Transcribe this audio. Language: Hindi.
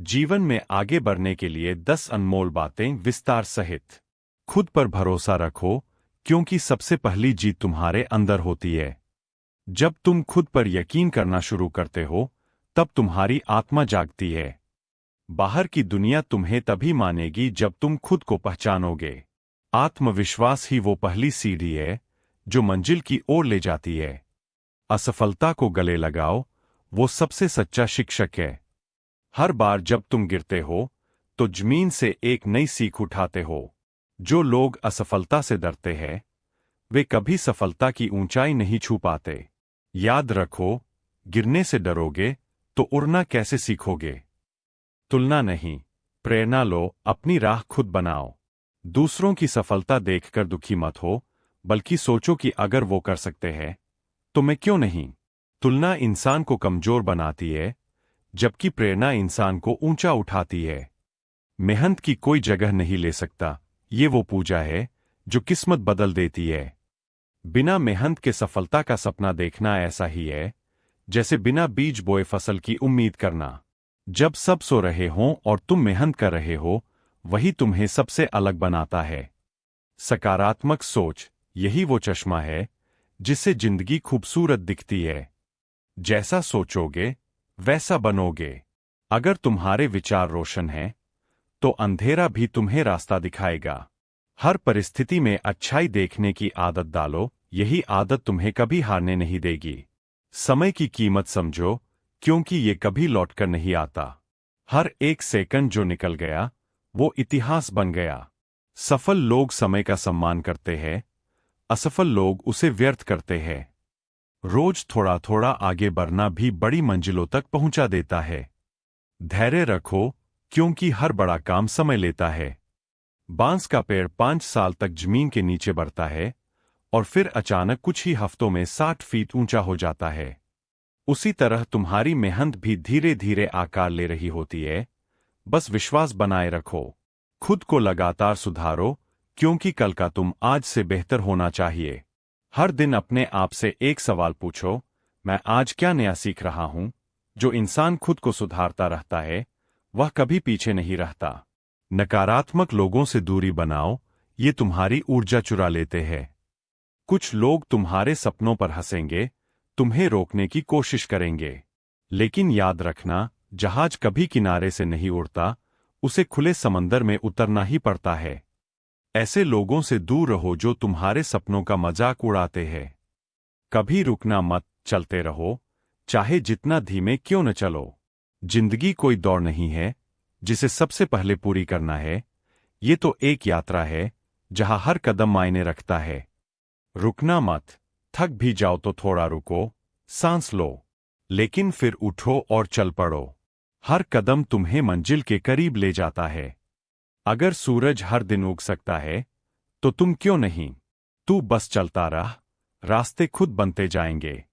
जीवन में आगे बढ़ने के लिए 10 अनमोल बातें विस्तार सहित। खुद पर भरोसा रखो, क्योंकि सबसे पहली जीत तुम्हारे अंदर होती है। जब तुम खुद पर यकीन करना शुरू करते हो, तब तुम्हारी आत्मा जागती है। बाहर की दुनिया तुम्हें तभी मानेगी जब तुम खुद को पहचानोगे। आत्मविश्वास ही वो पहली सीढ़ी है जो मंजिल की ओर ले जाती है। असफलता को गले लगाओ, वो सबसे सच्चा शिक्षक है। हर बार जब तुम गिरते हो, तो जमीन से एक नई सीख उठाते हो। जो लोग असफलता से डरते हैं, वे कभी सफलता की ऊंचाई नहीं छू पाते। याद रखो, गिरने से डरोगे तो उड़ना कैसे सीखोगे। तुलना नहीं, प्रेरणा लो, अपनी राह खुद बनाओ। दूसरों की सफलता देखकर दुखी मत हो, बल्कि सोचो कि अगर वो कर सकते हैं तो मैं क्यों नहीं। तुलना इंसान को कमजोर बनाती है, जबकि प्रेरणा इंसान को ऊंचा उठाती है। मेहनत की कोई जगह नहीं ले सकता, ये वो पूजा है जो किस्मत बदल देती है। बिना मेहनत के सफलता का सपना देखना ऐसा ही है जैसे बिना बीज बोए फसल की उम्मीद करना। जब सब सो रहे हों और तुम मेहनत कर रहे हो, वही तुम्हें सबसे अलग बनाता है। सकारात्मक सोच, यही वो चश्मा है जिससे जिंदगी खूबसूरत दिखती है। जैसा सोचोगे वैसा बनोगे। अगर तुम्हारे विचार रोशन हैं, तो अंधेरा भी तुम्हें रास्ता दिखाएगा। हर परिस्थिति में अच्छाई देखने की आदत डालो, यही आदत तुम्हें कभी हारने नहीं देगी। समय की कीमत समझो, क्योंकि ये कभी लौटकर नहीं आता। हर एक सेकंड जो निकल गया, वो इतिहास बन गया। सफल लोग समय का सम्मान करते हैं, असफल लोग उसे व्यर्थ करते हैं। रोज थोड़ा थोड़ा आगे बढ़ना भी बड़ी मंजिलों तक पहुंचा देता है। धैर्य रखो, क्योंकि हर बड़ा काम समय लेता है। बांस का पेड़ 5 साल तक जमीन के नीचे बढ़ता है और फिर अचानक कुछ ही हफ्तों में 60 फीट ऊंचा हो जाता है। उसी तरह तुम्हारी मेहनत भी धीरे धीरे आकार ले रही होती है। बस विश्वास बनाए रखो। खुद को लगातार सुधारो, क्योंकि कल का तुम आज से बेहतर होना चाहिए। हर दिन अपने आप से एक सवाल पूछो, मैं आज क्या नया सीख रहा हूं। जो इंसान खुद को सुधारता रहता है, वह कभी पीछे नहीं रहता। नकारात्मक लोगों से दूरी बनाओ, ये तुम्हारी ऊर्जा चुरा लेते हैं। कुछ लोग तुम्हारे सपनों पर हंसेंगे, तुम्हें रोकने की कोशिश करेंगे। लेकिन याद रखना, जहाज कभी किनारे से नहीं उड़ता, उसे खुले समंदर में उतरना ही पड़ता है। ऐसे लोगों से दूर रहो जो तुम्हारे सपनों का मजाक उड़ाते हैं। कभी रुकना मत, चलते रहो, चाहे जितना धीमे क्यों न चलो। जिंदगी कोई दौड़ नहीं है जिसे सबसे पहले पूरी करना है। ये तो एक यात्रा है जहां हर कदम मायने रखता है। रुकना मत, थक भी जाओ तो थोड़ा रुको, सांस लो, लेकिन फिर उठो और चल पड़ो। हर कदम तुम्हें मंजिल के करीब ले जाता है। अगर सूरज हर दिन उग सकता है, तो तुम क्यों नहीं। तू बस चलता रह, रास्ते खुद बनते जाएंगे।